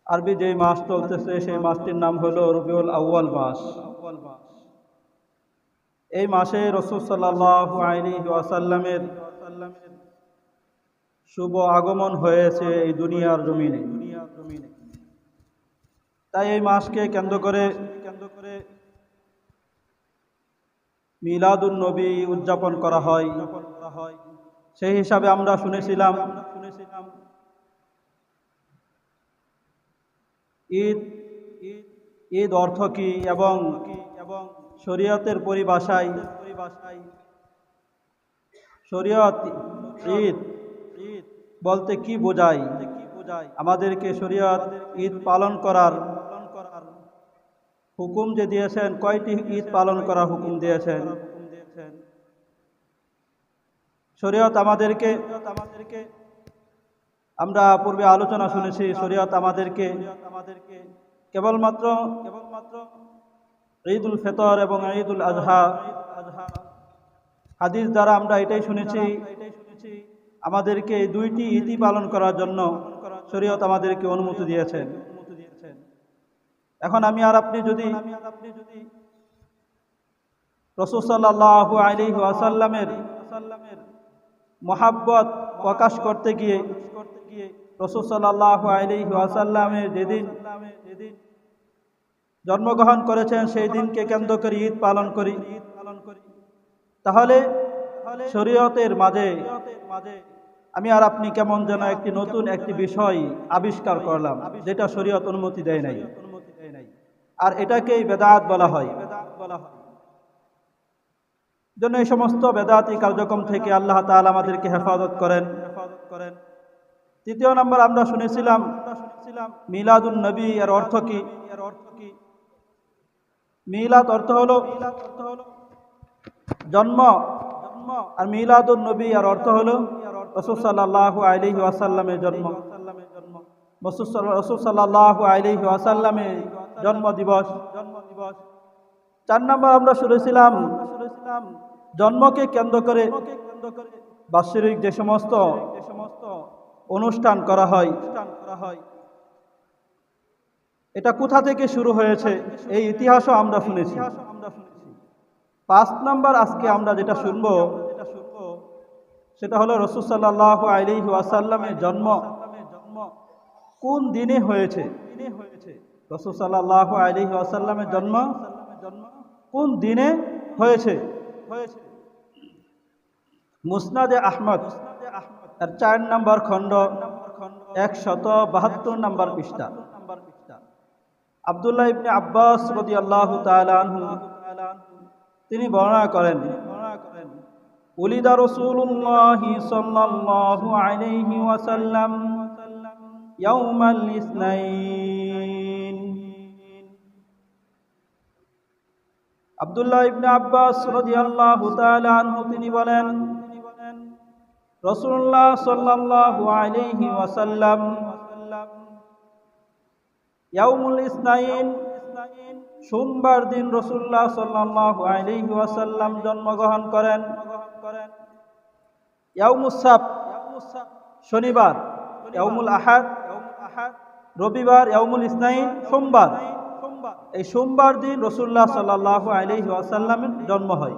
আরবি যেই মাস চলতেছে সেই মাসটির নাম হলো রবিউল আউয়াল মাস। এই মাসে রাসূল সাল্লাল্লাহু আলাইহি ওয়াসাল্লামের শুভ আগমন হয়েছে এই দুনিয়ার জমিনে। তাই এই মাসকে কেন্দ্র করে মিলাদুন নবী উদযাপন করা হয়। সেই হিসাবে আমরা শুনেছিলাম ঈদ ঈদ অর্থ কি এবং শরীয়তের পরিভাষায় শরীয়ত ঈদ বলতে কি বোঝায়, আমাদেরকে শরীয়ত ঈদ পালন করার হুকুম যে দিয়েছেন, কয়টি ঈদ পালন করার হুকুম দিয়েছেন। শরীয়ত আমাদেরকে, আমরা পূর্বে আলোচনা শুনেছি, শরীয়ত আমাদেরকে কেবলমাত্র ঈদুল ফিতর এবং ঈদুল আজহা হাদিস দ্বারা আমরা এটাই শুনেছি, আমাদেরকে এই দুইটি ঈদই পালন করার জন্য শরীয়ত আমাদেরকে অনুমতি দিয়েছেন। এখন আমি আর আপনি যদি রাসূল সাল্লাল্লাহু আলাইহি ওয়াসাল্লামের মহাব্বত প্রকাশ করতে গিয়ে রাসূল সাল্লাল্লাহু আলাইহি ওয়াসাল্লামের যেদিন জন্মগ্রহণ করেছেন সেই দিনকে কেন্দ্র করে ঈদ পালন করি, তাহলে শরীয়তের মাঝে আমি আর আপনি কেমন যেন একটি নতুন একটি বিষয় আবিষ্কার করলাম, যেটা শরীয়ত অনুমতি দেয় নাই, আর এটাকেই বেদাত বলা হয়। জন্য এই সমস্ত বেদাতি কার্যক্রম থেকে আল্লাহ তাআলা আমাদেরকে হেফাজত করেন। তৃতীয় নম্বর আমরা শুনেছিলাম মিলাদুন নবী এর অর্থ কি। মিলাদ অর্থ হলো জন্ম, আর মিলাদুন নবী এর অর্থ হলো রাসূল সাল্লাল্লাহু আলাইহি ওয়াসাল্লামের জন্ম। রাসূল সাল্লাল্লাহু আলাইহি ওয়াসাল্লামের জন্ম দিবস। 4 নম্বর আমরা শুনেছিলাম জন্মকে কেন্দ্র করে বাৎসরিক যে সমস্ত অনুষ্ঠান করা হয়, এটা কোথা থেকে শুরু হয়েছে এই ইতিহাসও আমরা শুনেছি। 5 নম্বর আজকে আমরা যেটা শুনবো সেটা হলো রাসূল সাল্লাল্লাহু আলাইহি ওয়াসাল্লামের জন্ম কোন দিনে হয়েছে। রাসূল সাল্লাল্লাহু আলাইহি ওয়াসাল্লামের জন্ম কোন দিনে হয়েছে। মুসনাদে আহমদ এর 4 নম্বর খণ্ড 172 নম্বর পৃষ্ঠা। আব্দুল্লাহ ইবনে আব্বাস রাদিয়াল্লাহু তাআলা আনহু তিনি বর্ণনা করেন, উলিদা রাসূলুল্লাহি সাল্লাল্লাহু আলাইহি ওয়াসাল্লাম ইয়াউমাল ইসনাইন। আব্দুল্লাহ ইবনে আব্বাস রাদিয়াল্লাহু তাআলা আনহু তিনি বলেন, রাসূলুল্লাহ সাল্লাল্লাহু আলাইহি ওয়াসাল্লাম ইয়াউমুল ইসনাইন সোমবার দিন রাসূলুল্লাহ সাল্লাল্লাহু আলাইহি ওয়াসাল্লাম জন্মগ্রহণ করেন। ইয়াউমুস সাbt শনিবার, ইয়াউমুল আহাদ রবিবার, ইয়াউমুল ইসনাইন সোমবার। এই সোমবার দিন রাসূলুল্লাহ সাল্লাল্লাহু আলাইহি ওয়াসাল্লামের জন্ম হয়।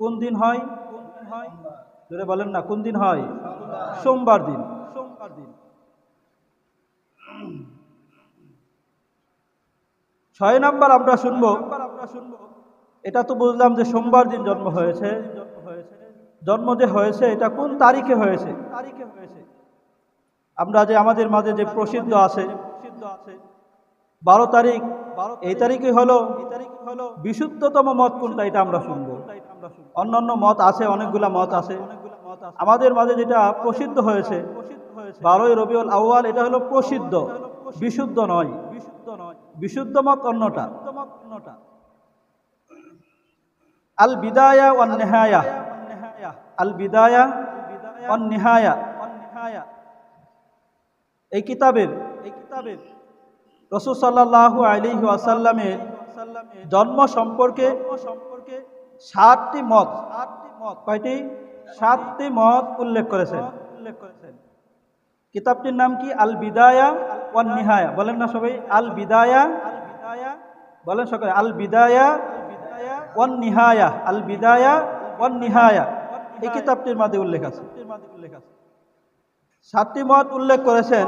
কোন দিন হয়? জোরে বলেন না, কোন দিন হয়? সোমবার দিন। 6 নম্বর আমরা শুনবো, এটা তো বুঝলাম যে সোমবার দিন জন্ম হয়েছে, জন্ম যে হয়েছে এটা কোন তারিখে হয়েছে। আমরা যে আমাদের মাঝে যে প্রসিদ্ধ আছে 12 তারিখ, এই তারিখে হলো বিশুদ্ধতম মত কোনটা এটা আমরা শুনবো। অন্যান্য মত আছে, অনেকগুলা মত আছে, আমাদের মাঝে যেটা প্রসিদ্ধ হয়েছে 12ই রবিউল আউয়াল, এটা হলো প্রসিদ্ধ, বিশুদ্ধ নয়। বিশুদ্ধ মত অন্যটা। আল বিদায়া ওয়ান নিহায়া, আল বিদায়া ওয়ান নিহায়া এই কিতাবের রাসূল সাল্লাল্লাহু আলাইহি ওয়াসাল্লামের জন্ম সম্পর্কে 7টি মত, কয়টি? 7টি মত উল্লেখ করেছেন। কিতাবটির নাম কি? আল বিদায়া ওয়ান নিহায়া। বলেন না সবাই আল বিদায়া, বলেন সকলে আল বিদায়া ওয়ান নিহায়া, আল বিদায়া ওয়ান নিহায়া। এই কিতাবটির মধ্যে উল্লেখ আছে। 7টি মত উল্লেখ করেছেন।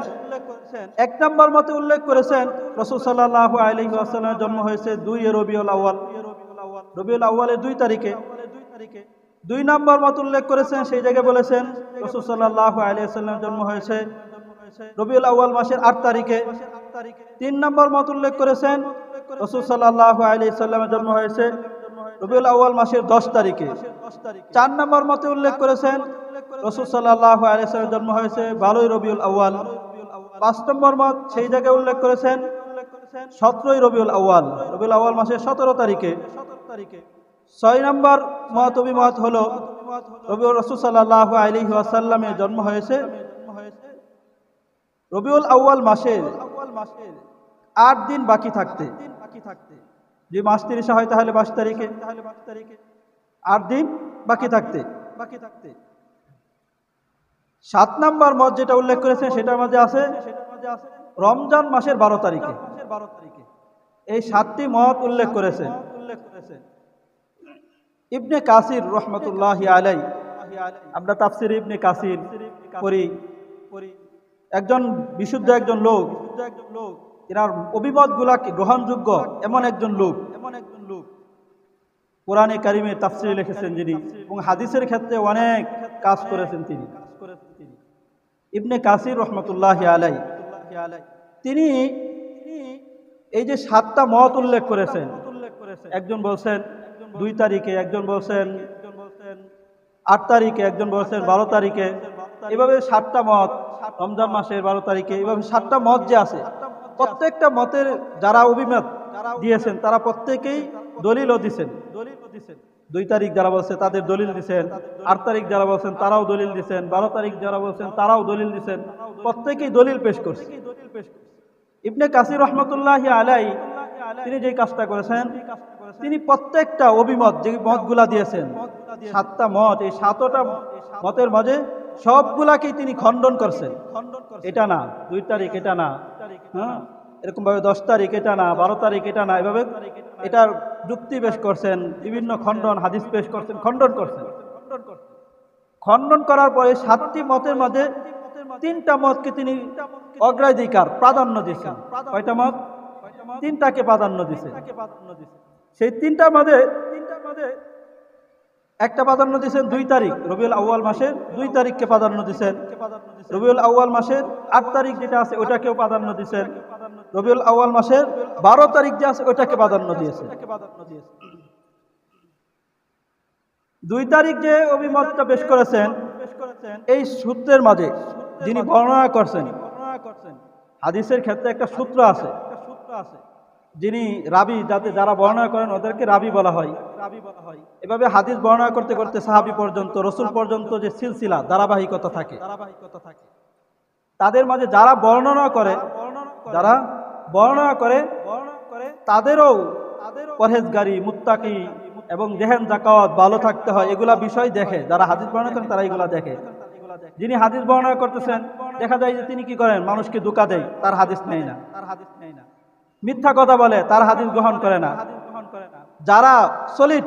1 নম্বর মতে উল্লেখ করেছেন রাসূল সাল্লাল্লাহু আলাইহি ওয়াসাল্লামের জন্ম হয়েছে 2 রবিউল আউয়াল, রবিউল আউয়ালের 2 তারিখে। 2 নম্বর মত উল্লেখ করেছেন, সেই জায়গায় বলেছেন রাসূল সাল্লাল্লাহু আলাইহি ওয়াসাল্লামের জন্ম হয়েছে রবিউল আউয়াল মাসের 8 তারিখে। 3 নম্বর মত উল্লেখ করেছেন রাসূল সাল্লাল্লাহু আলাইহি ওয়াসাল্লামের জন্ম হয়েছে রবিউল আউয়াল মাসের 10 তারিখে। 4 নম্বর মতে উল্লেখ করেছেন রাসূল সাল্লাল্লাহু আলাইহি ওয়াসাল্লামের জন্ম হয়েছে 12 রবিউল আউয়াল। 5 নম্বর মত সেই জায়গায় উল্লেখ করেছেন 17 রবিউল আউয়াল, রবিউল আউয়াল মাসের 17 তারিখে। 6 নম্বর মত অভিমত হলো রাসূল সাল্লাল্লাহু আলাইহি ওয়াসাল্লামের জন্ম হয়েছে রবিউল আউয়াল মাসের 8 দিন বাকি থাকতে। যে মাস 30 হয় তাহলে 22 তারিখে, 8 দিন বাকি থাকতে। 7 নম্বর মত যেটা উল্লেখ করেছেন সেটার মধ্যে আছে রমজান মাসের 12 তারিখে। এই 7টি মত উল্লেখ করেছেন ইবনে কাসির রহমতুল্লাহি আলাইহি। আমরা তাফসির ইবনে কাসির পড়ি, একজন বিশুদ্ধ একজন লোক, এনার অভিমতগুলাকে গ্রহণযোগ্য এমন একজন লোক। কোরআনে কারিমে তাফসির লিখেছেন যিনি, এবং হাদিসের ক্ষেত্রে অনেক কাজ করেছেন তিনি, ইবনে কাসির রহমতুল্লাহি আলাইহি। তিনি এই যে 7টা মত উল্লেখ করেছেন, একজন বলছেন 2 তারিখে, একজন বলছেন 8 তারিখে, একজন বলছেন 12 তারিখে। এভাবে 7টা মত, রমজান মাসের 12 তারিখে, এভাবে 7টা মত যে আছে, প্রত্যেকটা মতের যারা অভিমত দিয়েছেন তারা প্রত্যেকেই দলিলও দিয়েছেন। 2 তারিখ যারা বলছে তাদের দলিল দিয়েছেন, 8 তারিখ যারা বলছেন তারাও দলিল দিয়েছেন, 12 তারিখ যারা বলছেন তারাও দলিল দিয়েছেন, প্রত্যেকেই দলিল পেশ করছে। ইবনে কাসির রহমতুল্লাহি আলাইহি তিনি যে কাজটা করেছেন, তিনি প্রত্যেকটা অভিমত যে মতগুলা দিয়েছেন, 7টা মত, এই 7টা মতের মাঝে সবগুলাকেই তিনি খণ্ডন করছেন। এটা না 2 তারিখ, এটা না, হ্যাঁ, এরকম ভাবে 10 তারিখ এটা না, 12 তারিখ এটা না, এভাবে এটার যুক্তি পেশ করছেন, বিভিন্ন খণ্ডন হাদিস পেশ করছেন, খণ্ডন করছেন। খণ্ডন করার পরে 7টি মতের মাঝে 3টা মতকে তিনি অগ্রাধিকার প্রাধান্য দিয়েছেন। কয়টা মত? 3টাকে প্রাধান্য দিয়েছেন। সেই 3টার মাঝে একটা প্রাধান্য দিয়েছেন 2 তারিখ, রবিউল আউয়াল মাসের 2 তারিখকে প্রাধান্য দিয়েছেন। রবিউল আউয়াল মাসের 8 তারিখ যেটা আছে ওটাকেও প্রাধান্য দিয়েছেন। রবিউল আউয়াল মাসের 12 তারিখ যে আছে ওটাকে প্রাধান্য দিয়েছেন। 2 তারিখ যে অভিমতটা পেশ করেছেন, এই সূত্রের মাঝে যিনি বর্ণনা করছেন, হাদিসের ক্ষেত্রে একটা সূত্র আছে, যিনি রাবি, যারা বর্ণনা করেন ওদেরকে রাবি বলা হয়। এভাবে হাদিস বর্ণনা করতে করতে সাহাবী পর্যন্ত, রসুল পর্যন্ত যে সিলসিলা ধারাবাহিকতা থাকে, তাদের মাঝে যারা বর্ণনা করে তাদেরও পরহেজগারি, মুত্তাকি এবং জেহেন যাকাত ভালো থাকতে হয়, এগুলা বিষয় দেখে। যারা হাদিস বর্ণনা করেন তারা এগুলা দেখে। যিনি হাদিস বর্ণনা করতেছেন দেখা যায় যে তিনি কি করেন, মানুষকে ধোঁকা দেয়, তার হাদিস নেয় না, মিথ্যা কথা বলে, তার হাদিস গ্রহণ করে না। যারা সলিড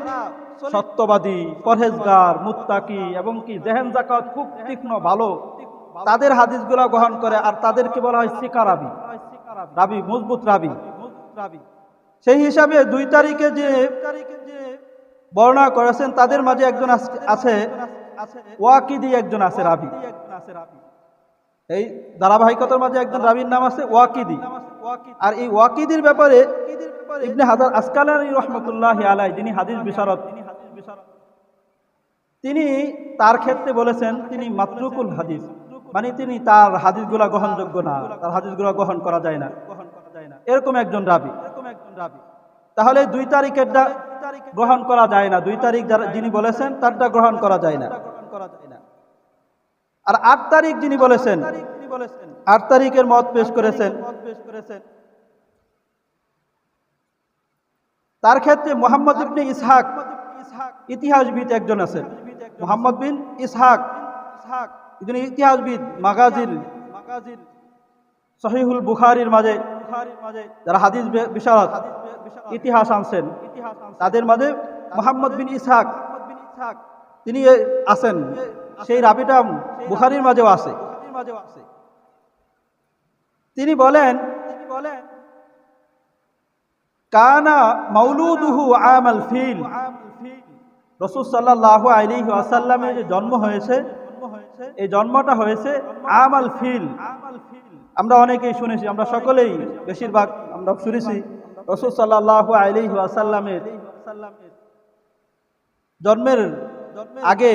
সত্যবাদী, পরহেজগার, মুত্তাকি এবং কি জেহেন যাকাত খুব তীক্ষ্ণ ভালো, তাদের হাদিসগুলো গ্রহণ করে, আর তাদেরকে বলা হয় সিকা রাবি, রাবি মজবুত রাবি। সেই হিসাবে 2 তারিখে যে বর্ণনা করেছেন তাদের মাঝে একজন আছে ওয়াকিদি, একজন আছে রাবি। এই ধারাবাহিকতার মাঝে একজন রাবির নাম আছে ওয়াকিদি। আর এই ওয়াকিদির ব্যাপারে ইবনে হাজার আসকালানী রহমতুল্লাহি আলাইহি, যিনি হাদিস বিশারদ, তিনি তার ক্ষেত্রে বলেছেন তিনি মাতরুকুল হাদিস, মানে তিনি তার হাদিসগুলা গ্রহণযোগ্য না, তার হাদিসগুলা গ্রহণ করা যায় না, এরকম একজন রাবি। তাহলে 2 তারিখেরটা গ্রহণ করা যায় না, 2 তারিখ যিনি বলেছেন তারটা গ্রহণ করা যায় না। আর 8 তারিখ যিনি বলেছেন, 8 তারিখের মত পেশ করেছেন, তার ক্ষেত্রে মুহাম্মদ ইবনে ইসহাক ইতিহাসবিদ একজন আছেন, মুহাম্মদ বিন ইসহাক, যিনি ইতিহাসবিদ, সহিহুল বুখারীর মাঝে যারা হাদিস বিশারদ ইতিহাস আনছেন তাদের মাঝে মুহাম্মদ বিন ইসহাক তিনি আছেন, সেই রাবিটা বুখারীর মাঝেও আছে। তিনি বলেন কানা মাউলুদুহু আমাল ফিল, রাসূল সাল্লাল্লাহু আলাইহি ওয়াসাল্লামের যে জন্ম হয়েছে এই জন্মটা হয়েছে আমাল ফিল। আমরা অনেকেই শুনেছি, আমরা সকলেই বেশিরভাগ আমরা শুনেছি রাসূল সাল্লাল্লাহু আলাইহি ওয়াসাল্লামের জন্মের আগে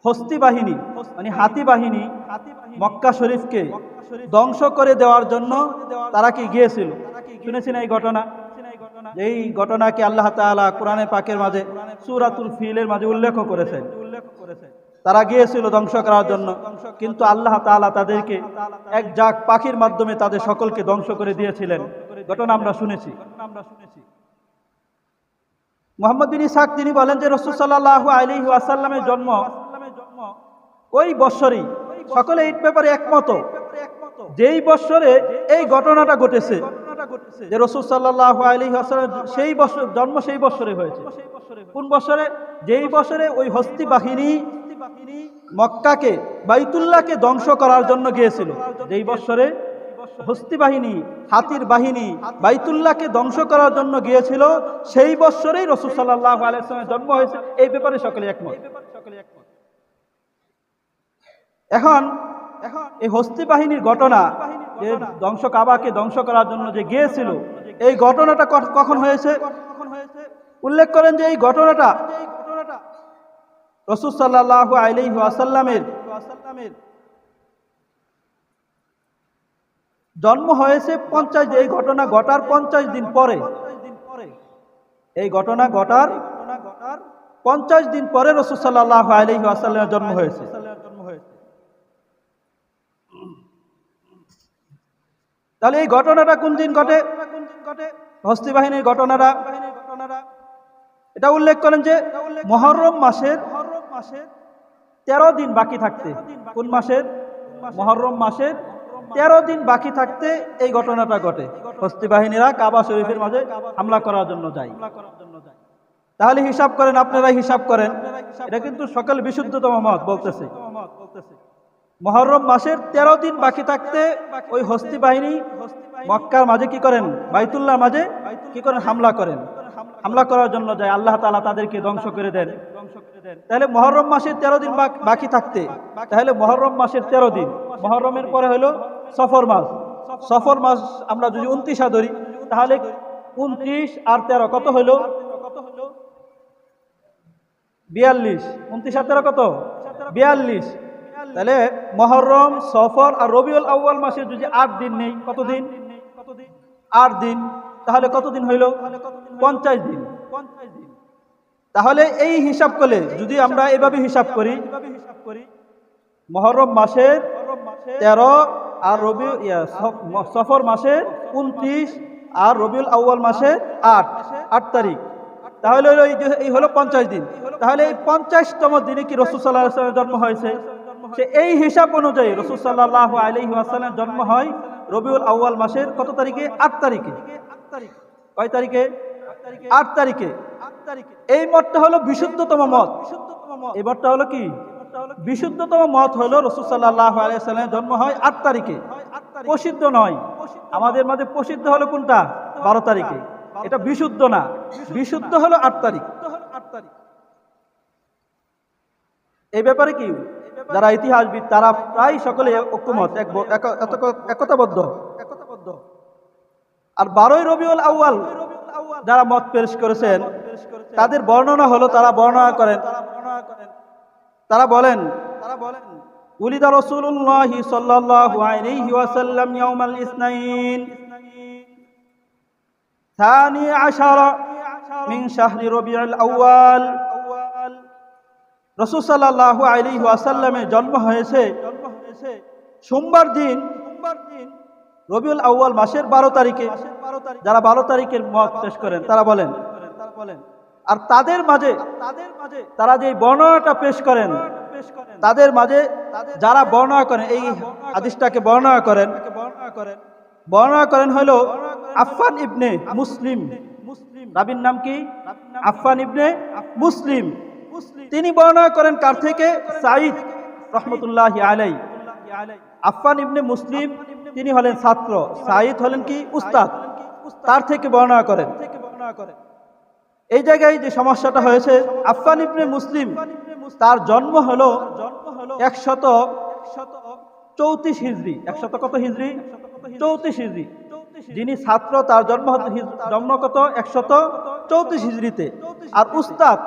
হস্তি বাহিনী মানে হাতি বাহিনী মক্কা শরীফকে ধ্বংস করে দেওয়ার জন্য তারা কি গিয়েছিল, শুনেছেন এই ঘটনা? এই ঘটনাকে আল্লাহ তাআলা কোরআনে পাকের মাঝে সূরাতুল ফিলের মাঝে উল্লেখ করেছেন। তারা গিয়েছিল ধ্বংস করার জন্য, কিন্তু আল্লাহ তাআলা তাদেরকে এক জাক পাখির মাধ্যমে তাদের সকলকে ধ্বংস করে দিয়েছিলেন। ঘটনা আমরা শুনেছি। মুহাম্মদ বিন ইসহাক তিনি বলেন যে রাসূল সাল্লাল্লাহু আলাইহি ওয়াসাল্লামের জন্ম ওই বৎসরই, সকলে এই ব্যাপারে একমত, যেই বৎসরে এই ঘটনাটা ঘটেছে যে রাসূল সাল্লাল্লাহু আলাইহি ওয়াসাল্লাম সেই বছর জন্ম সেই বৎসরে হয়েছে। কোন বৎসরে? যেই বছরে ওই হস্তি বাহিনী মক্কাকে বাইতুল্লাহকে ধ্বংস করার জন্য গিয়েছিল, যেই বৎসরে হস্তি বাহিনী হাতির বাহিনী বাইতুল্লাহকে ধ্বংস করার জন্য গিয়েছিল সেই বৎসরেই রাসূল সাল্লাল্লাহু আলাইহি ওয়াসাল্লামের জন্ম হয়েছে। এই ব্যাপারে সকলে একমত। এখন এই হস্তি বাহিনীর ঘটনা যে কাবাকে ধ্বংস করার জন্য যে গিয়েছিল, এই ঘটনাটা কখন হয়েছে? উল্লেখ করেন যে এই ঘটনাটা রাসূল সাল্লাল্লাহু আলাইহি ওয়াসাল্লামের জন্ম হয়েছে 50, এই ঘটনা ঘটার 50 দিন পরে। এই ঘটনা ঘটার 50 দিন পরে রাসূল সাল্লাল্লাহু আলাইহি ওয়াসাল্লামের জন্ম হয়েছে। তাহলে এই ঘটনাটা কোন দিন ঘটে? হস্তি বাহিনীর ঘটনাটা এটা উল্লেখ করেন যে মুহররম মাসের 13 দিন বাকি থাকতে। কোন মাসের? মুহররম মাসের 13 দিন বাকি থাকতে এই ঘটনাটা ঘটে। হস্তি বাহিনীরা কাবা শরীফের মাঝে হামলা করার জন্য যায়। তাহলে হিসাব করেন, আপনারা হিসাব করেন, এটা কিন্তু সকল বিশুদ্ধতম মত বলতেছে মুহররম মাসের 13 দিন বাকি থাকতে ওই হস্তি বাহিনী মক্কার মাঝে কি করেন? বাইতুল্লাহর মাঝে কি করেন? হামলা করেন। হামলা করার জন্য যায়, আল্লাহ তাআলা তাদেরকে ধ্বংস করে দেন। তাহলে মুহররম মাসের 13 দিন বাকি থাকতে, তাহলে মুহররম মাসের 13 দিন, মুহররমের পরে হলো সফর মাস। সফর মাস আমরা যদি 29 ধরি, তাহলে 29 আর 13 কত হলো? 42। 29 আর 13 কত? 42। তাহলে মুহররম, সফর আর রবিউল আউয়াল মাসে যদি 8 দিন নেই, কত দিন? 8 দিন। তাহলে কত দিন হইল? 50 দিন। তাহলে এই হিসাব করলে যদি আমরা এভাবে হিসাব করি, মুহররম মাসের 13 আর সফর মাসের 29 আর রবিউল আউয়াল মাসের 8 তারিখ, তাহলে এই হলো 50 দিন। তাহলে এই 50তম দিনে কি রাসূল সাল্লাল্লাহু আলাইহি ওয়াসাল্লামের জন্ম হয়েছে? সে এই হিসাব অনুযায়ী রাসূল সাল্লাল্লাহু আলাইহি ওয়াসাল্লামের জন্ম হয় রবিউল আউয়াল মাসের কত তারিখে? 8 তারিখে। কয় তারিখে? 8 তারিখে। এই মতটা হলো বিশুদ্ধতম মত। এই মতটা হলো কি? বিশুদ্ধতম মত হলো রাসূল সাল্লাল্লাহু আলাইহি ওয়াসাল্লামের জন্ম হয় 8 তারিখে। প্রসিদ্ধ নয়, আমাদের মাঝে প্রসিদ্ধ হলো কোনটা? 12 তারিখে। এটা বিশুদ্ধ না, বিশুদ্ধ হলো 8 তারিখ। এই ব্যাপারে কি যারা ইতিহাসবিদ তারা প্রায় সকলে ঐক্যমত, একতাবদ্ধ। আর 12ই রবিউল আউয়াল যারা মত পেশ করেছেন তাদের বর্ণনা হলো, তারা বলেন উলিদা রাসূলুল্লাহ সাল্লাল্লাহু আলাইহি ওয়াসাল্লাম ইয়াউমাল ইসনাইন থানি আশারা মিন শাহরি রবিউল আউয়াল। রাসূল সাল্লাল্লাহু আলাইহি ওয়াসাল্লামের জন্ম হয়েছে সোমবার দিন রবিউল আউয়াল মাসের 12 তারিখে। যারা 12 তারিখের মত পেশ করেন তারা বলেন, আর তাদের মাঝে তারা যে বর্ণনাটা পেশ করেন তাদের মাঝে যারা বর্ণনা করেন এই হাদিসটাকে বর্ণনা করেন হলো আফফান ইবনে মুসলিম। রাবীর নাম কি? আফফান ইবনে মুসলিম। তিনি বর্ণনা করেন কার থেকে? সাঈদ রাহমাতুল্লাহি আলাইহি। আফফান ইবনে মুসলিম তিনি হলেন ছাত্র, সাঈদ হলেন কি? উস্তাদ। তার থেকে বর্ণনা করেন। এই জায়গায় যে সমস্যাটা হয়েছে, আফফান ইবনে মুসলিম তার জন্ম হলো 134 হিজরি। 100 কত হিজরি? 34 হিজরি। যিনি ছাত্র তার জন্ম কত? 134 হিজরিতে। আর উস্তাদ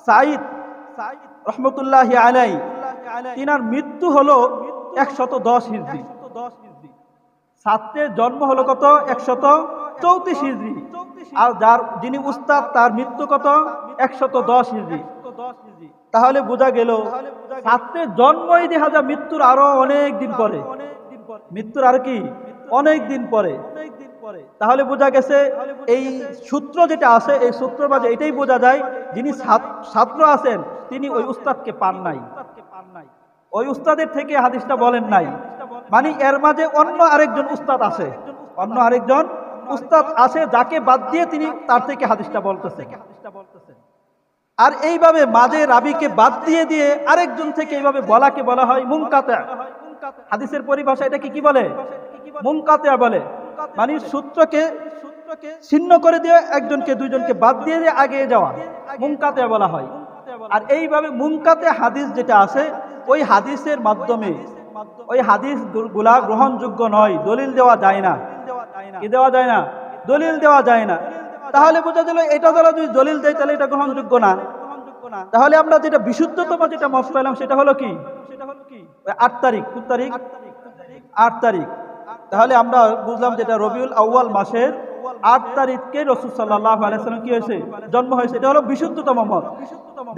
সাঈদ রহমতুল্লাহি আলাইহি তিনার মৃত্যু হলো 110 হিজরি। ছাত্রের জন্ম হলো কত? 134 হিজরি। আর যিনি উস্তাদ তার মৃত্যু কত? 110 হিজরি। তাহলে বোঝা গেল ছাত্রের জন্মই দেখা যায় মৃত্যুর আরো অনেক দিন পরে, মৃত্যুর আর কি অনেক দিন পরে। তাহলে বোঝা গেছে এই সূত্র যেটা আছে, এই সূত্র মাঝে এটাই বোঝা যায় যিনি ছাত্র আছেন তিনি ওই উস্তাদকে পান নাই, ওই উস্তাদের থেকে হাদিসটা বলেন নাই। মানে এর মাঝে অন্য আরেকজন উস্তাদ আছে, অন্য আরেকজন উস্তাদ আছে যাকে বাদ দিয়ে তিনি তার থেকে হাদিসটা বলতেছেন। আর এইভাবে মাঝে রাবিকে বাদ দিয়ে দিয়ে আরেকজন থেকে এইভাবে বলাকে বলা হয় মুনকাতা। হাদিসের পরিভাষা এটাকে কি বলে? মুনকাতা বলে। মানে সূত্রকে ছিন্ন করে দিয়ে একজনকে দুইজনকে বাদ দিয়ে দিয়ে আগে যাওয়া মুনকাতা বলা হয়। আর এইভাবে মুনকাতা হাদিস যেটা আছে ওই হাদিসের মাধ্যমে ওই হাদিস গুলা গ্রহণযোগ্য নয়, দলিল দেওয়া যায় না। কি দেওয়া যায় না? দলিল দেওয়া যায় না। তাহলে বোঝা গেল এটা দ্বারা যদি দলিল দেয় তাহলে এটা গ্রহণযোগ্য না। তাহলে আমরা যেটা বিশুদ্ধতম যেটা মত পেলাম সেটা হলো কি? 8 তারিখ। কোন তারিখ? 8 তারিখ। তাহলে আমরা বুঝলাম যেটা রবিউল আউয়াল মাসের 8 তারিখকে রাসূল সাল্লাল্লাহু আলাইহি ওয়াসাল্লাম কি হয়েছে? জন্ম হয়েছে। এটা হলো বিশুদ্ধতম মত।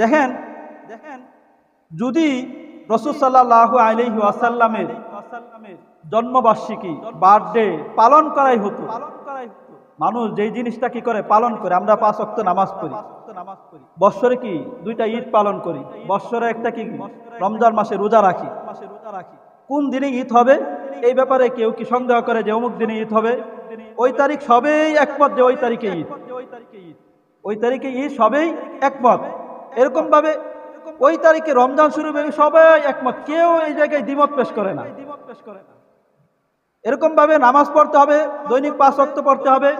দেখেন যদি রাসূল সাল্লাল্লাহু আলাইহি ওয়াসাল্লামের জন্মবার্ষিকী বার্থডে পালন করাই হতো, মানুষ যেই জিনিসটা কি করে পালন করে, আমরা 5 ওয়াক্ত নামাজ পড়ি, বৎসরে কি 2টা ঈদ পালন করি, বৎসরে একটা কি রমজান মাসে রোজা রাখি। কোন দিনে ঈদ হবে এই ব্যাপারে কেউ কি সন্দেহ করে যে অমুক দিনে ঈদ হবে? ওই তারিখ সবেই একমত যে ওই তারিখে ঈদ, ওই তারিখে ঈদ সবেই একমত। এরকম ভাবে ওই তারিখে রমজান শুরু হবে সবাই একমত, কেউ এই জায়গায় দ্বিমত পেশ করে না। এরকম ভাবে নামাজ পড়তে হবে, দৈনিক 5 ওয়াক্ত পড়তে হবে।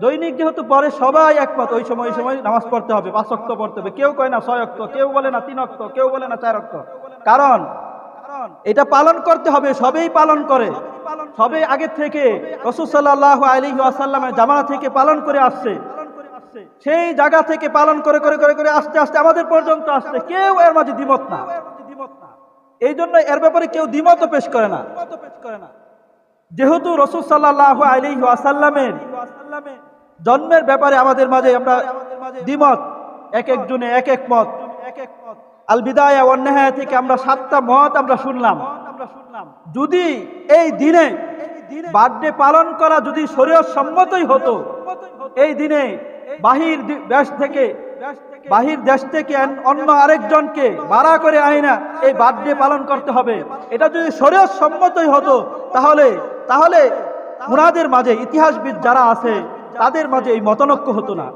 দৈনিক যেহেতু পরে সবাই একমত ওই সময় নামাজ পড়তে হবে, 5 ওয়াক্ত পড়তে হবে। কেউ কয় না 6 ওয়াক্ত, কেউ বলে না 3 ওয়াক্ত, কেউ বলে না 4 ওয়াক্ত। কারণ এটা পালন করতে হবে, সবাই পালন করে, সবাই আগে থেকে রাসূল সাল্লাল্লাহু আলাইহি ওয়াসাল্লামের জামানা থেকে পালন করে আসছে। সেই জায়গা থেকে পালন করে করে করে করে আস্তে আস্তে আমাদের পর্যন্ত আসছে, কেউ এর মাঝে দ্বিমত না। এই জন্য এর ব্যাপারে কেউ দ্বিমত পেশ করে না। যেহেতু রাসূল সাল্লাল্লাহু আলাইহি ওয়াসাল্লামের জন্মের ব্যাপারে আমাদের মাঝে আমরা দ্বিমত, এক একজনে এক এক মত। আল বিদায়া ওয়ান নিহায়া থেকে আমরা 7টা মত আমরা শুনলাম। যদি এই দিনে বার্থডে পালন করা যদি শরীয়ত সম্মতই হতো, এই দিনে বাহির দেশ থেকে অন্য আরেকজনকে ভাড়া করে আইনা এই বার্থডে পালন করতে হবে, এটা যদি শরীয়ত সম্মতই হতো তাহলে উনাদের মাঝে ইতিহাসবিদ যারা আছে তাদের মাঝে এই মতনৈক্য হতো না,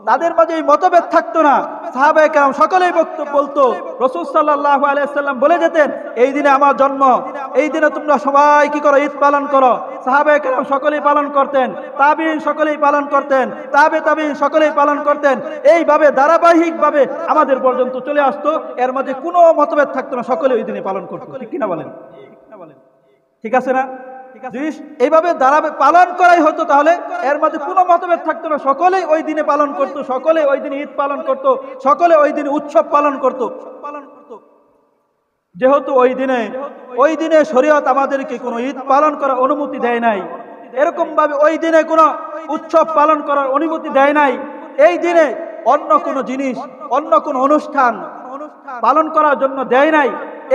তাদের মাঝে এই মতভেদ থাকতো না। সাহাবায়ে কেরাম সকলেই বক্তব্য বলতো, রাসূল সাল্লাল্লাহু আলাইহি ওয়াসাল্লাম বলে যেতেন এই দিনে আমার জন্ম, এই দিনে তোমরা সবাই কি করো? ঈদ পালন করো। সাহাবায়ে কেরাম সকলেই পালন করতেন, তাবিঈন সকলেই পালন করতেন, তাবিঈন সকলেই পালন করতেন। এইভাবে ধারাবাহিকভাবে আমাদের পর্যন্ত চলে আসতো, এর মাঝে কোনো মতভেদ থাকতো না, সকলে ওই দিনে পালন করতো। ঠিক কিনা বলেন? ঠিক আছে না? এইভাবে পালন করাই হতো তাহলে এর মধ্যে কোনো মতভেদ থাকতো না, সকলেই ওই দিনে পালন করতো, সকলে ওই দিনে ঈদ পালন করতো, সকলে ওই দিনে উৎসব পালন করতো। যেহেতু ওই দিনে শরীয়ত আমাদেরকে কোনো ঈদ পালন করার অনুমতি দেয় নাই, এরকম ভাবে ওই দিনে কোনো উৎসব পালন করার অনুমতি দেয় নাই, এই দিনে অন্য কোনো জিনিস, অন্য কোনো অনুষ্ঠান পালন করার জন্য দেয় নাই।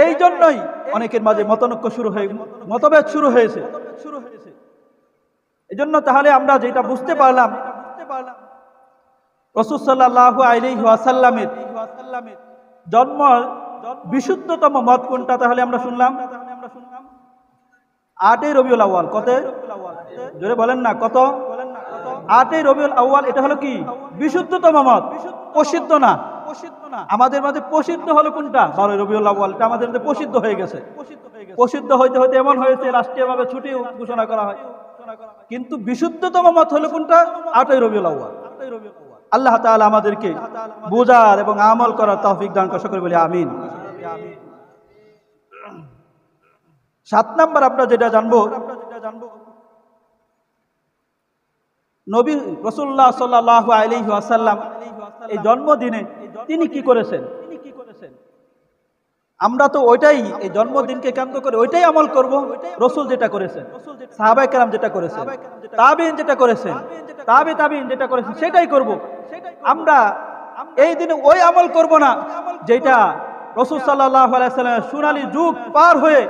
এই জন্যই অনেকের মাঝে মতভেদ শুরু হয়েছে। এই জন্য তাহলে আমরা যেটা বুঝতে পারলাম, রাসূল সাল্লাল্লাহু আলাইহি ওয়াসাল্লামের জন্ম বিশুদ্ধতম মত কোনটা? তাহলে আমরা শুনলাম 8ই রবিউল আউয়াল। কত? জোরে বলেন না, কত? 8ই রবিউল আউয়াল। এটা হলো কি? বিশুদ্ধতম মত, প্রসিদ্ধ না। আমাদের মাঝে প্রসিদ্ধ হলো কোনটা? 12ই রবিউল আউয়াল। এটা আমাদের মধ্যে প্রসিদ্ধ হয়ে গেছে। প্রসিদ্ধ হইতে হইতে এমন হয়েছে রাষ্ট্রীয়ভাবে ছুটি ঘোষণা করা হয়। কিন্তু বিশুদ্ধতম মত হলো কোনটা? 8ই রবিউল আউয়াল। আল্লাহ তাআলা আমাদেরকে বুঝার এবং আমল করার তৌফিক দান করে, সকলে বলি আমিন। 7 নাম্বার আমরা যেটা জানবো, নবী রাসূলুল্লাহ সাল্লাল্লাহু আলাইহি ওয়াসাল্লাম এই জন্মদিনে তিনি কি করেছেন? আমরা তো ওইটাই, এই জন্মদিনকে কেন্দ্র করে ওইটাই আমল করব। রাসূল যেটা করেছেন, সাহাবায়ে কেরাম যেটা করেছেন, তাবিঈন যেটা করেছেন, তাবিঈন যেটা করেছেন সেটাই করব। আমরা এই দিনে ওই আমল করব না যেটা রাসূল সাল্লাল্লাহু আলাইহি ওয়াসাল্লামের সোনালী যুগ পার হয়ে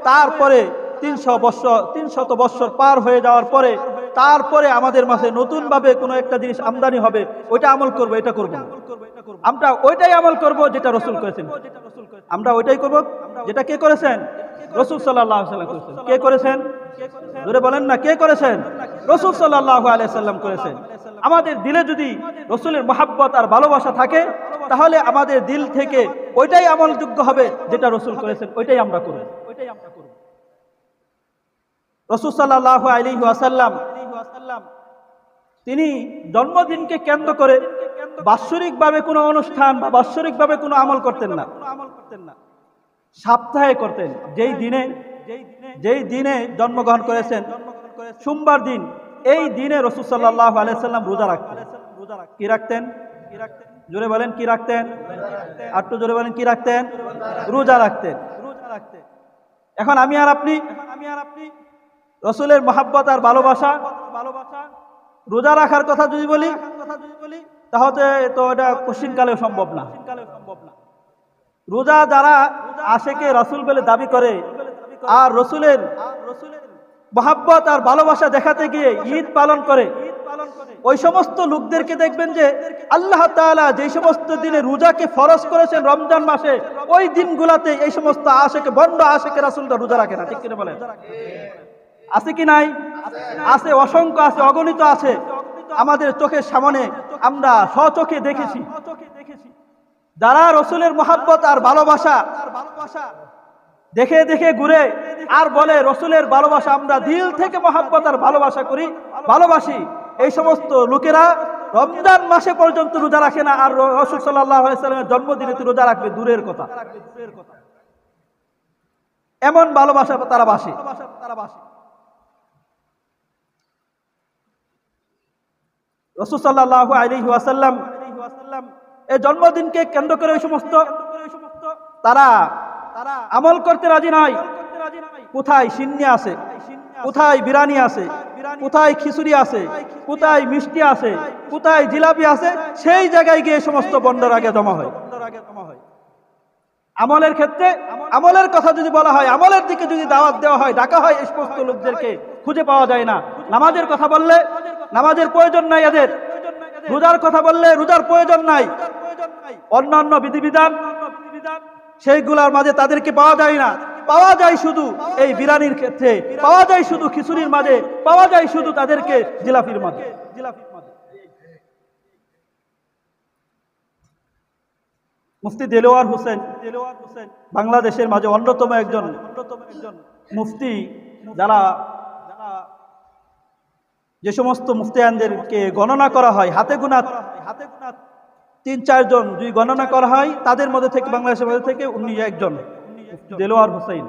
তারপরে 300 বছর পার হয়ে যাওয়ার পরে তারপরে আমাদের মাঝে নতুন ভাবে কোনো একটা জিনিস আমদানি হবে, ওইটা আমল করব, এটা করব না। আমরা ওইটাই আমল করব যেটা রাসূল করেছেন। আমরা ওইটাই করব যেটা কে করেছেন? রাসূল সাল্লাল্লাহু আলাইহি ওয়াসাল্লাম করেছেন। কে করেছেন? জোরে বলেন না, কে করেছেন? রাসূল সাল্লাল্লাহু আলাইহি ওয়াসাল্লাম করেছেন। আমাদের দিলে যদি রাসূলের মহব্বত আর ভালোবাসা থাকে তাহলে আমাদের দিল থেকে ওইটাই আমলযোগ্য হবে যেটা রাসূল করেছেন, ওইটাই আমরা করব। রাসূল সাল্লাল্লাহু আলাইহি ওয়াসাল্লাম তিনি জন্মদিনকে কেন্দ্র করে বাৎসরিকভাবে কোনো অনুষ্ঠান বা বাৎসরিকভাবে কোনো আমল করতেন না, সপ্তাহে করতেন। যেই দিনে জন্মগ্রহণ করেছেন সোমবার দিন, এই দিনে রাসূল সাল্লাল্লাহু আলাইহি ওয়াসাল্লাম রোজা রাখতেন। কি রাখতেন? জোরে বলেন, কি রাখতেন? একটু জোরে বলেন, কি রাখতেন? রোজা রাখতেন। এখন আমি আর আপনি রাসূলের মহব্বত আর ভালোবাসা, রোজা রাখার কথা যদি বলি তাহলে তো এটা কোশ্চিনকালেও সম্ভব না। রোজা যারা আশেকে রাসূল বলে দাবি করে আর রাসূলের মহব্বত আর ভালোবাসা দেখাতে গিয়ে ঈদ পালন করে, ওই সমস্ত লোকদেরকে দেখবেন যে আল্লাহ তাআলা যে সমস্ত দিনে রোজাকে ফরজ করেছেন রমজান মাসে, ওই দিনগুলাতে এই সমস্ত আশেকে, বন্ড আশেকে রাসূলরা রোজা রাখে না। ঠিক কিনা বলেন? আছে কি নাই? আছে, অসংখ্য আছে, অগণিত আছে। আমাদের চোখের সামনে আমরা স্বচক্ষে দেখেছি যারা রাসূলের মহব্বত আর ভালোবাসা দেখে দেখে ঘুরে আর বলে রাসূলের ভালোবাসা আমরা দিল থেকে মহব্বত আর ভালোবাসা করি, ভালোবাসি। এই সমস্ত লোকেরা রমজান মাসে পর্যন্ত রোজা রাখে না, আর রাসূল সাল্লাল্লাহু আলাইহি ওয়াসাল্লামের জন্মদিনে তো রোজা রাখবে দূরের কথা। এমন ভালোবাসা তারা বাসে। রাসূল সাল্লাল্লাহু আলাইহি ওয়াসাল্লাম এই জন্মদিনকে কেন্দ্র করে ওই সমস্ত তারা আমল করতে রাজি নয়। কোথায় সিন্নি আছে, কোথায় বিরিয়ানি আছে, কোথায় খিচুড়ি আছে, কোথায় মিষ্টি আছে, কোথায় জিলাপি আছে, সেই জায়গায় গিয়ে সমস্ত বন্ডার আগে জমা হয়। আমলের ক্ষেত্রে আমলের কথা যদি বলা হয়, আমলের দিকে যদি দাওয়াত দেওয়া হয়, ডাকা হয়, এই সমস্ত লোকদেরকে খুঁজে পাওয়া যায় না। নামাজের কথা বললে নামাজের প্রয়োজন নাই এদের, রোজার কথা বললে রোজার প্রয়োজন নাই, অন্যান্য বিধিবিধান সেইগুলোর মাঝে তাদেরকে পাওয়া যায় না। পাওয়া যায় শুধু এই বিরিয়ানির ক্ষেত্রে, পাওয়া যায় শুধু খিচুড়ির মাঝে, পাওয়া যায় শুধু তাদেরকে জিলাপির মাঝে। মুফতি দেলোয়ার হোসেন বাংলাদেশের মাঝে অন্যতম একজন মুফতি, যারা যে সমস্ত মুফতিয়ানদেরকে গণনা করা হয় হাতে গোনা 3-4 জন যদি গণনা করা হয়, তাদের মধ্যে থেকে বাংলাদেশের মধ্যে থেকে উনি একজন, দেলোয়ার হোসেন।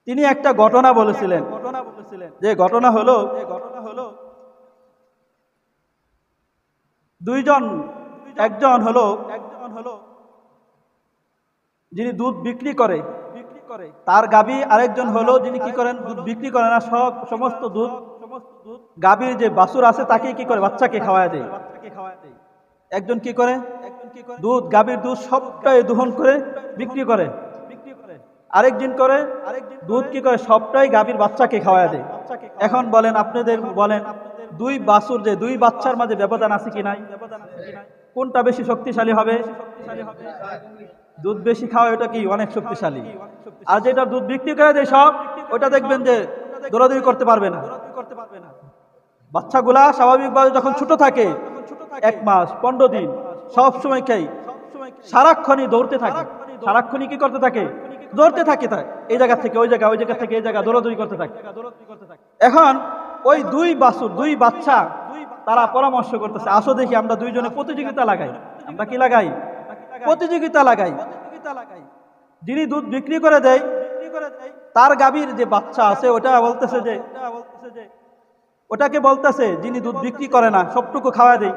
তিনি একটা ঘটনা বলেছিলেন, যে ঘটনা হলো একজন হলো যিনি দুধ বিক্রি করে তার গাবি, আরেকজন হলো যিনি কি করেন, দুধ বিক্রি করে না, সমস্ত দুধ গাবির যে বাছুর আছে তাকে কি করে, বাচ্চাকে খাওয়ায় দেয়। একজন কি করে, দুধ গাবির দুধ সবটাই দহন করে বিক্রি করে, আরেকজন করে দুধ কি করে, সবটাই গাবির বাচ্চাকে খাওয়ায় দেয়। এখন বলেন, আপনাদের বলেন, দুই বাছুর যে দুই বাচ্চার মাঝে ব্যবধান আছে কি নাই? কোনটা বেশি শক্তিশালী হবে? দুধ বেশি খাওয়া ওটা কি অনেক শক্তিশালী। আর যেটা দুধ বিক্রি করে দেয় সব, ওটা দেখবেন যে দৌড়াদৌড়ি করতে পারবে না। বাচ্চাগুলা স্বাভাবিকভাবে যখন ছোট থাকে 1 মাস 15 দিন সব সময় সারাক্ষণই দৌড়তে থাকে, সারাক্ষণই কি করতে থাকে? দৌড়তে থাকে। এই জায়গা থেকে ওই জায়গা, ওই জায়গা থেকে এই জায়গা দৌড়াদৌড়ি করতে থাকে। এখন ওই দুই বাচ্চা তারা পরামর্শ করতেছে, আসো দেখি আমরা দুইজনে প্রতিযোগিতা লাগাই। আমরা কি লাগাই? প্রতিযোগিতা লাগাই। যিনি দুধ বিক্রি করে দেয় তার গাভীর যে বাচ্চা আছে ওটা বলতেছে যে, ওটাকে বলতেছে যিনি দুধ বিক্রি করে না, সবটুকু খাওয়া দেয়,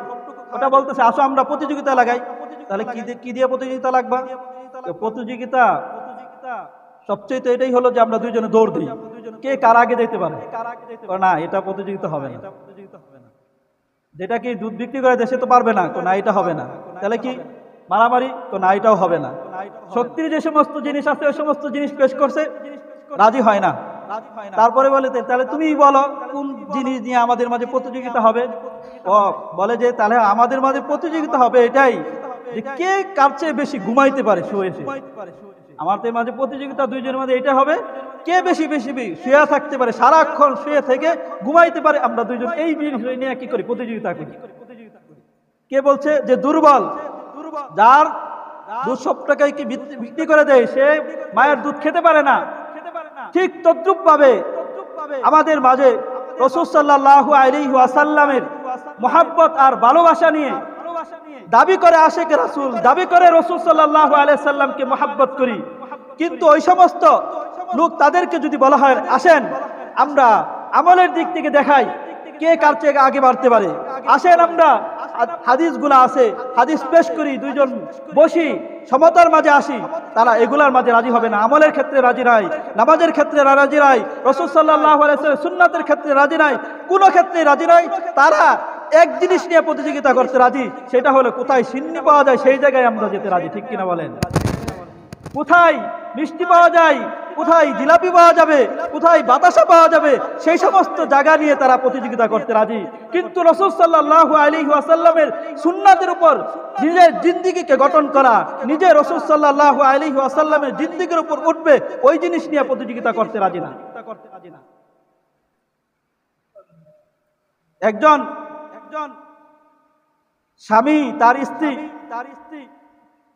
ওটা বলতেছে আসো আমরা প্রতিযোগিতা লাগাই। তাহলে কি দিয়ে প্রতিযোগিতা লাগবা? প্রতিযোগিতা সবচেয়ে তো এটাই হলো যে আমরা দুইজনে দৌড় দিই, কে কার আগে যেতে পারে। না, এটা প্রতিযোগিতা হবে না। যেটা কি দুধ বিক্রি করে দেশে তো পারবে না, না এটা হবে না। তাহলে কি মারামারি? না এটাও হবে না। শক্তির যে সমস্ত জিনিস আছে ওই সমস্ত জিনিস পেশ করছে, রাজি হয় না। তারপরে বলে তাহলে তুমি বলো কোন জিনিস নিয়ে আমাদের মাঝে প্রতিযোগিতা হবে? ও বলে যে তাহলে আমাদের মাঝে প্রতিযোগিতা হবে এটাই যে কে কার চেয়ে বেশি ঘুমাইতে পারে শুয়ে। আমাদের মাঝে প্রতিযোগিতা দুইজনের মাঝে এটা হবে, কে বেশি শুয়ে থাকতে পারে, সারাক্ষণ শুয়ে থেকে ঘুমাইতে পারে। আমরা দুইজন এই বিষয় নিয়ে কি করি? প্রতিযোগিতা করি। কে বলছে? যে দুর্বল, যার দুধ সব টাকায় কি বিক্রি করে দেয়, সে মায়ের দুধ খেতে পারে না। ঠিক তদ্রুপ ভাবে আমাদের মাঝে রাসূল সাল্লাল্লাহু আলাইহি ওয়াসাল্লামের মহব্বত আর ভালোবাসা নিয়ে দাবি করে আশিক রাসূল, দাবি করে রাসূল সাল্লাল্লাহু আলাইহি সাল্লামকে মহব্বত করি, কিন্তু ওই সমস্ত লোক তাদেরকে যদি বলা হয় আসেন আমরা আমলের দিক থেকে দেখাই কে কার চেয়ে আগে বাড়তে পারে, আসেন আমরা হাদিসগুলো আছে হাদিস পেশ করি, দুইজন বসি সমতার মাঝে আসি, তারা এগুলার মাঝে রাজি হবে না। আমলের ক্ষেত্রে রাজি নাই, নামাজের ক্ষেত্রে রাজি নাই, রাসূল সাল্লাল্লাহু আলাইহি ওয়াসাল্লাম সুন্নাতের ক্ষেত্রে রাজি নাই, কোনো ক্ষেত্রে রাজি নাই। তারা এক জিনিস নিয়ে প্রতিযোগিতা করতে রাজি, সেটা হলো কোথায় সিন্নি পাওয়া যায় সেই জায়গায় আমরা যেতে রাজি। ঠিক কিনা বলেন? কোথায় মিষ্টি পাওয়া যায়, কোথায় জিলাপি পাওয়া যাবে, কোথায় বাতাসা পাওয়া যাবে, সেই সমস্ত জায়গা নিয়ে তারা প্রতিযোগিতা করতে রাজি। কিন্তু রাসূল সাল্লাল্লাহু আলাইহি ওয়াসাল্লামের সুন্নাতের উপর নিজের জিন্দেগিকে গঠন করা, নিজে রাসূল সাল্লাল্লাহু আলাইহি ওয়াসাল্লামের জিন্দেগির উপর উঠবে, ওই জিনিস নিয়ে প্রতিযোগিতা করতে রাজি না। একজন স্বামী তার স্ত্রী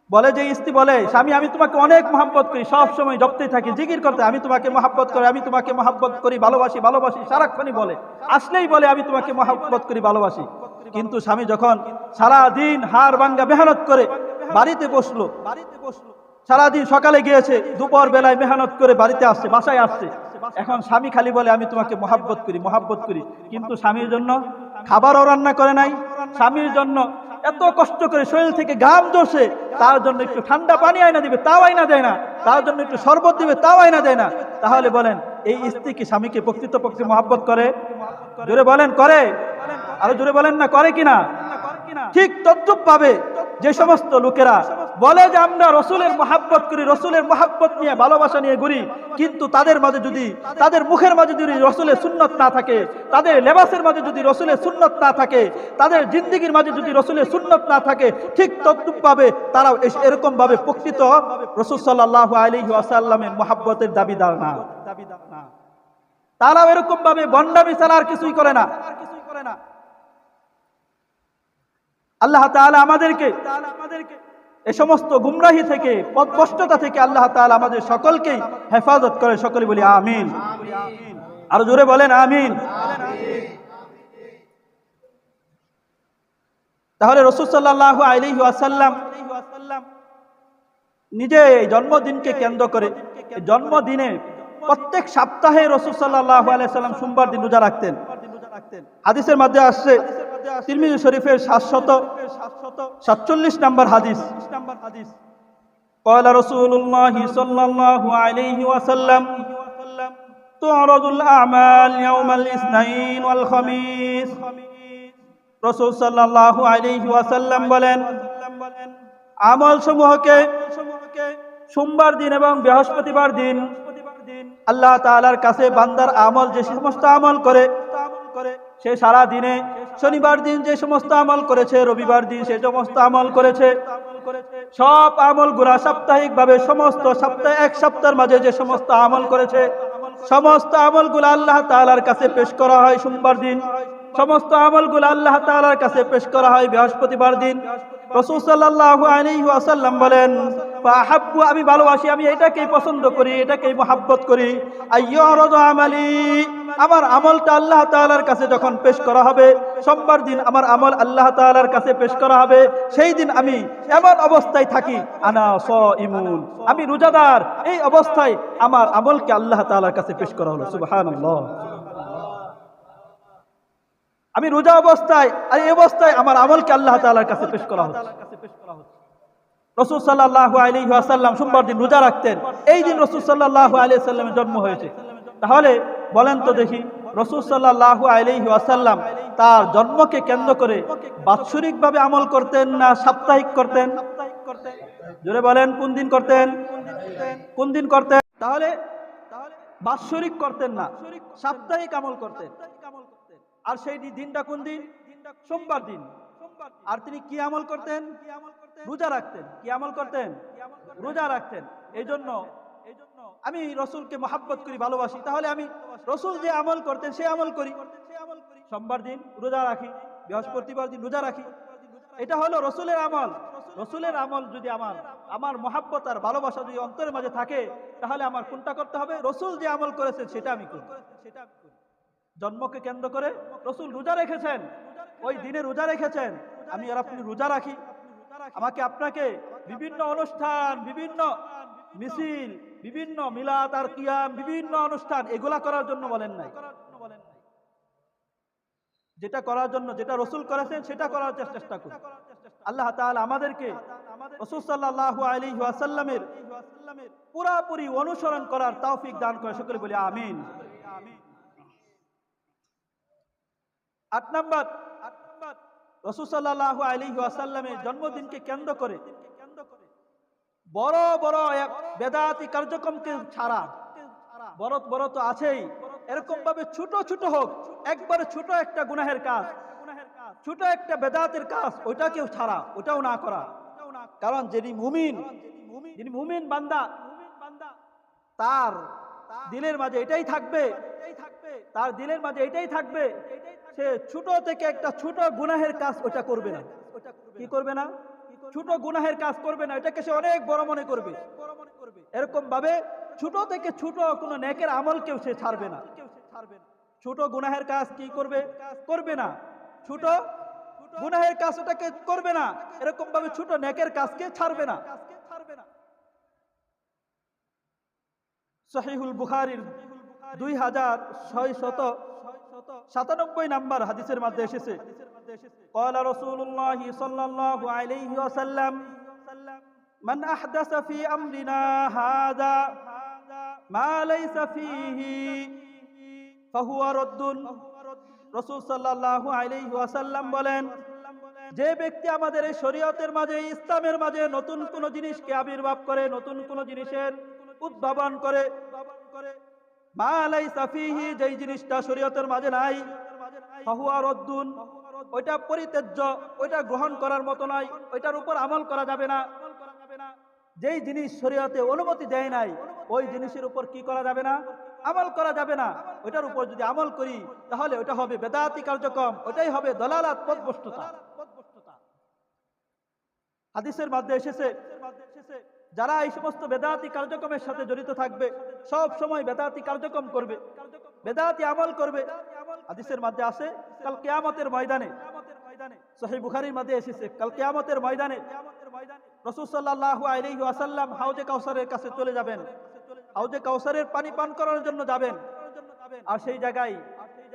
বলে, যে স্ত্রী বলে স্বামী আমি তোমাকে অনেক মহব্বত করি, সব সময় জপতেই থাকি, জিকির করতে, আমি তোমাকে মহব্বত করি, আমি তোমাকে মহব্বত করি, ভালোবাসি, সারাক্ষণই বলে, আসলেই বলে আমি তোমাকে মহব্বত করি, ভালোবাসি। কিন্তু স্বামী যখন সারা দিন হাড় ভাঙ্গা মেহনত করে বাড়িতে বসলো, সারাদিন সকালে গিয়েছে, দুপুর বেলায় মেহনত করে বাড়িতে আসছে, বাসায় আসছে, এখন স্বামী খালি বলে আমি তোমাকে মহব্বত করি, কিন্তু স্বামীর জন্য খাবারও রান্না করে নাই, স্বামীর জন্য এত কষ্ট করে শরীর থেকে ঘাম ঝরছে, তার জন্য একটু ঠান্ডা পানি আয়না দিবে তাও আয়না দেয় না, তার জন্য একটু শরবত দিবে তাও আয়না দেয় না। তাহলে বলেন এই স্ত্রী কি স্বামীকে প্রকৃতপক্ষে মহব্বত করে? জোরে বলেন করে? আরো জোরে বলেন না করে কিনা? ঠিক তদ্রুপ ভাবে যে সমস্ত লোকেরা বলে যে আমরা রসুলের মহব্বত করি, রসুলের মহব্বত নিয়ে ভালোবাসা নিয়ে ঘুরি, কিন্তু তাদের মাঝে যদি, তাদের মুখের মাঝে যদি রসুলের সুন্নত না থাকে, তাদের লেবাসের মাঝে যদি রসুলের সুন্নত না থাকে, তাদের জিন্দেগির মাঝে যদি রসুলের সুন্নত না থাকে, ঠিক তদ্রুপ ভাবে তারাও এরকম ভাবে প্রকৃত রাসূল সাল্লাল্লাহু আলাইহি ওয়াসাল্লামের মহব্বতের দাবিদার না। তারাও এরকম ভাবে বন্ডামি ছাড়া আর কিছুই করে না। আল্লাহ তাআলা আমাদেরকে এই সমস্ত গুমরাহি থেকে, পথভ্রষ্টতা থেকে আল্লাহ তাআলা আমাদের সকলকেই হেফাজত করে। সকলে বলি আমিন। আরো জোরে বলেন আমিন। তাহলে রাসূল সাল্লাল্লাহু আলাইহি ওয়াসাল্লাম নিজে জন্মদিনকে কেন্দ্র করে, জন্মদিনে প্রত্যেক সপ্তাহে রাসূল সাল্লাল্লাহু আলাইহি ওয়াসাল্লাম সোমবার দিন রোজা রাখতেন। হাদিসের মধ্যে আসছে, তিরমিজি শরীফের 747 নম্বর হাদিস, قال رسول الله صلى الله عليه وسلم تعرض الأعمال يوم الاثنين والخميس। রাসূল সাল্লাল্লাহু আলাইহি ওয়াসাল্লাম বলেন আমল সমূহকে সোমবার দিন এবং বৃহস্পতিবার দিন আল্লাহ তাআলার কাছে বান্দার আমল, যে সমস্ত আমল করে সে সারা দিনে শনিবার দিন যে সমস্ত আমল করেছে, রবিবার দিন সে সমস্ত আমল করেছে, সব আমলগুলা সাপ্তাহিকভাবে সমস্ত সপ্তাহে এক সপ্তাহের মাঝে যে সমস্ত আমল করেছে সমস্ত আমলগুলা আল্লাহ তাআলার কাছে পেশ করা হয় সোমবার দিন, সমস্ত আমলগুলা আল্লাহ তাআলার কাছে পেশ করা হয় বৃহস্পতিবার দিন। রাসূল সাল্লাল্লাহু আলাইহি ওয়াসাল্লাম বলেন, ফাহাব্বু, আমি ভালোবাসি, আমি এটাকেই পছন্দ করি, এটাকেই মহব্বত করি, আইয়ুরাদু আমালি, আমার আমলটা আল্লাহ তাআলার কাছে যখন পেশ করা হবে, সোমবার দিন আমার আমল আল্লাহ তাআলার কাছে পেশ করা হবে, সেই দিন আমি এমন অবস্থায় থাকি, আনা সাইমুন, আমি রোজাদার, এই অবস্থায় আমার আমলকে আল্লাহ তাআলার কাছে পেশ করা হলো। সুবহানাল্লাহ। আমি রোজা অবস্থায়, আর এই অবস্থায় আমার আমলকে আল্লাহ তাআলার কাছে পেশ করা হচ্ছে। রাসূল সাল্লাল্লাহু আলাইহি ওয়াসাল্লাম সোমবার দিন রোজা রাখতেন, এই দিন রাসূল সাল্লাল্লাহু আলাইহি ওয়াসাল্লামের জন্ম হয়েছে। তাহলে বলেন তো দেখি, রাসূল সাল্লাল্লাহু আলাইহি ওয়াসাল্লাম তার জন্মকে কেন্দ্র করে বাৎসরিকভাবে আমল করতেন না সাপ্তাহিক করতেন? জোরে বলেন, কোন দিন করতেন? কোন দিন করতেন? তাহলে বাৎসরিক করতেন না, সাপ্তাহিক আমল করতেন। আর সেই দিনটা কোন দিন? সোমবার দিন। আর তিনি কি আমল করতেন? রোজা রাখতেন। কি আমল করতেন? রোজা রাখতেন। এই জন্য আমি রসুলকে মহাব্বত করি, ভালোবাসি, তাহলে আমি রসুল যে আমল করতেন সে আমল করি। সোমবার দিন রোজা রাখি, বৃহস্পতিবার দিন রোজা রাখি, এটা হলো রসুলের আমল। রসুলের আমল যদি আমার মহাব্বত আর ভালোবাসা যদি অন্তরের মাঝে থাকে, তাহলে আমার কোনটা করতে হবে? রসুল যে আমল করেছেন সেটা আমি করি। জন্মকে কেন্দ্র করে রসুল রোজা রেখেছেন, ওই দিনে রোজা রেখেছেন, আমি আর আপনি রোজা রাখি। আমাকে আপনাকে বিভিন্ন অনুষ্ঠান, বিভিন্ন মিছিল, বিভিন্ন মিলাদ আর কিয়াম, বিভিন্ন অনুষ্ঠান এগুলা করার জন্য বলেন নাই। যেটা করার জন্য, যেটা রসুল করেছেন সেটা করার চেষ্টা করি। আল্লাহ তাআলা আমাদেরকে রাসূল সাল্লাল্লাহু আলাইহি ওয়াসাল্লামের পুরোপুরি অনুসরণ করার তৌফিক দান করে, সকলে বলি আমিন। ৮ নাম্বার, রাসূল সাল্লাল্লাহু আলাইহি ওয়াসাল্লামের জন্মদিনকে কেন্দ্র করে বড় বড় বেদাতি কার্যক্রমকে ছাড়া, বড় তো আছেই, এরকম ভাবে ছোট ছোট হোক, একবারে ছোট একটা গুনাহের কাজ, ছোট একটা বেদাতের কাজ, ওইটাকেও ছাড়া, ওটাও না করা। কারণ যিনি মুমিন বান্দা, তার দিলের মাঝে এটাই থাকবে, তার দিলের মাঝে এটাই থাকবে, সে ছোট থেকে একটা ছোট গুনাহের কাজ ওটা করবে না। কি করবে না? ছোট গুনাহের কাজ করবে না, এটাকে সে অনেক বড় মনে করবে। এরকম ভাবে ছোট থেকে ছোট কোনো নেকের আমলকেও সে ছাড়বে না। ছোট গুনাহের কাজ কি করবে? করবে না। ছোট গুনাহের কাজ ওটাকে করবে না, এরকম ভাবে ছোট নেকের কাজকে ছাড়বে না। সহিহুল বুখারীর 2697 নাম্বার হাদিসের মধ্যে এসেছে, قال رسول الله صلى الله عليه وسلم من أحدث في أمرنا هذا ما ليس فيه فهو رد। রাসূল সাল্লাল্লাহু আলাইহি ওয়াসাল্লাম বলেন, যে ব্যক্তি আমাদের এই শরীয়তের মাঝে, ইসলামের মাঝে নতুন কোন জিনিসকে আবির্ভাব করে, নতুন কোন জিনিসের উদ্ভাবন করে, মা লাইসা ফীহি, যেই জিনিসটা শরীয়তের মাঝে নাই, ফাহুয়া রদ্দুন, ওইটা পরিত্যাজ্য, ওইটা গ্রহণ করার মতো নয়, ওইটার উপর আমল করা যাবে না। যেই জিনিস শরীয়তে অনুমতি দেয় নাই, ওই জিনিসের উপর কি করা যাবে না? আমল করা যাবে না। ওইটার উপর যদি আমল করি তাহলে ওটা হবে বেদাতি কার্যক্রম, ওটাই হবে দলালাত, পথভ্রষ্টতা। হাদিসের মধ্যে এসেছে, যারা এই সমস্ত বেদাতি কার্যক্রমের সাথে জড়িত থাকবে, সব সময় বেদাতি কার্যক্রম করবে, বেদাতি আমল করবে, হাদিসের মধ্যে আছে কাল কিয়ামতের ময়দানে, সহিহ বুখারীর মধ্যে এসেছে, কাল কিয়ামতের ময়দানে রাসূল সাল্লাল্লাহু আলাইহি ওয়াসাল্লাম হাউজে কাউসারের কাছে চলে যাবেন, হাউজে কাউসারের পানি পান করার জন্য যাবেন। আর সেই জায়গায়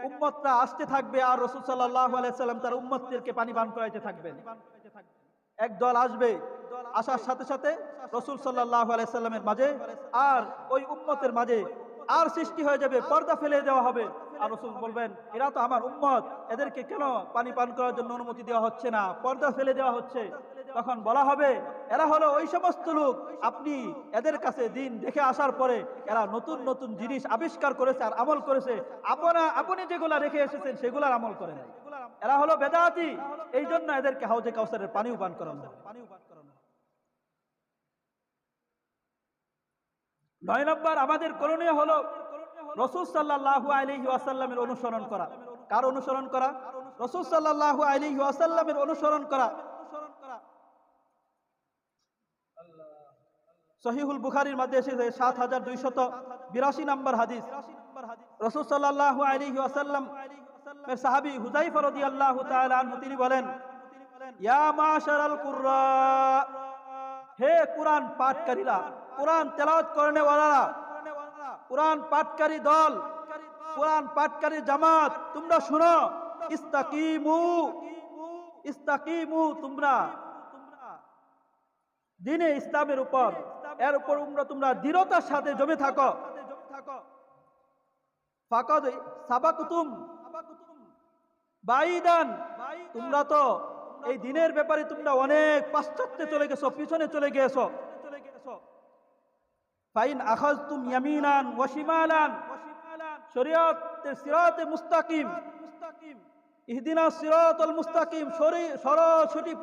উম্মতরা আসতে থাকবে, আর রাসূল সাল্লাল্লাহু আলাইহি ওয়াসাল্লাম তার উম্মতদেরকে পানি পান করাইতে থাকবেন। এক দল আসবে, আসার সাথে সাথে রাসূল সাল্লাল্লাহু আলাইহি ওয়াসাল্লামের মাঝে আর ওই উম্মতের মাঝে আর সৃষ্টি হয়ে যাবে, পর্দা ফেলে দেওয়া হবে। আর রাসূল বলবেন, এরা তো আমার উম্মত, এদেরকে কেন পানি পান করার জন্য অনুমতি দেওয়া হচ্ছে না, পর্দা ফেলে দেওয়া হচ্ছে? তখন বলা হবে, এরা হলো ওই সমস্ত লোক, আপনি এদের কাছে দিন দেখে আসার পরে এরা নতুন নতুন জিনিস আবিষ্কার করেছে আর আমল করেছে, আপনি যেগুলা রেখে এসেছেন সেগুলার আমল করে নাই। এরা হলো বেদাতি, এই জন্য এদেরকে হাউজে কাউসারের পানিও পান করানো হবে। 9 নম্বর আমাদের করণীয় হলো রাসূল সাল্লাল্লাহু আলাইহি ওয়াসাল্লামের অনুসরণ করা। কার অনুসরণ করা? রাসূল সাল্লাল্লাহু আলাইহি ওয়াসাল্লামের অনুসরণ করা। সহিহুল বুখারীর মধ্যে এসেছে 7282 নম্বর হাদিস। রাসূল সাল্লাল্লাহু আলাইহি ওয়াসাল্লাম এর সাহাবী হুযায়ফা রাদিয়াল্লাহু তাআলা আনহু তিনি বলেন, ইয়া মাশারাল কুররা, হে কুরআন পাঠকারীরা, কুরআন তেলাওয়াত করনে ওয়ালারা, কুরআন পাঠকারী দল, কুরআন পাঠকারী জামাত, তোমরা শুনো, ইস্তাকিমু, ইস্তাকিমু, তোমরা দ্বীনে ইসলামের উপর, এর উপর তোমরা দৃঢ়তার সাথে জমে থাকো। ফাকাদ সাবাকুতুম বাইদান, তোমরা তো এই দ্বীনের ব্যাপারে তোমরা অনেক পাশ্চাত্যে চলে গেছো, পিছনে চলে গেছো। ফাইন আখাযতুম ইয়ামিনান ওয়া শিমালান, শরীয়তের সিরাতে মুস্তাকিম, ইহদিনাস সিরাতাল মুস্তাকিম, সঠিক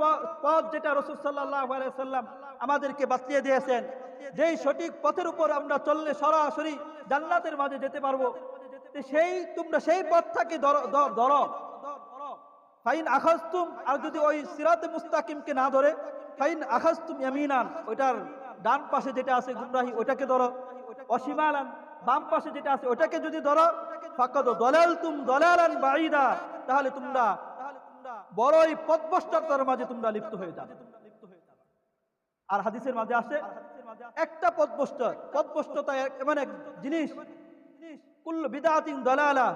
পথ যেটা রাসূল সাল্লাল্লাহু আলাইহি ওয়াসাল্লাম আমাদেরকে বাতলিয়ে দিয়েছেন, যেই সঠিক পথের উপর আমরা চললে সরাসরি জান্নাতের মাঝে যেতে পারবো, তোমরা সেই পথটাকে ধরো। ফাইন আখাযতুম, আর যদি ওই সিরাতে মুস্তাকিমকে না ধরে, ফাইন আখাযতুম ইয়ামিনান, ওইটার ডান পাশে যেটা আছে গুমরাহি, ওইটাকে ধরো। অশিমালান, বাম পাশে যেটা আছে ওইটাকে যদি ধরো, ফাকাদ দালালতুম দালালান বাঈদা, তাহলে তোমরা বড়ই পথভ্রষ্টতার মাঝে তোমরা লিপ্ত হয়ে যাবে। আর হাদিসের মাঝে আসে, একটা পথভ্রষ্টতা এমন এক জিনিস, কুল্লু বিদআতিন দালালা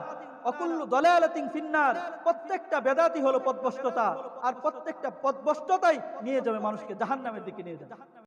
ওয়া কুল্লু দালালাতিন ফিন্নার, প্রত্যেকটা বেদাতি হলো পথভ্রষ্টতা, আর প্রত্যেকটা পথভ্রষ্টতাই নিয়ে যাবে মানুষকে জাহান্নামের দিকে নিয়ে যাবে।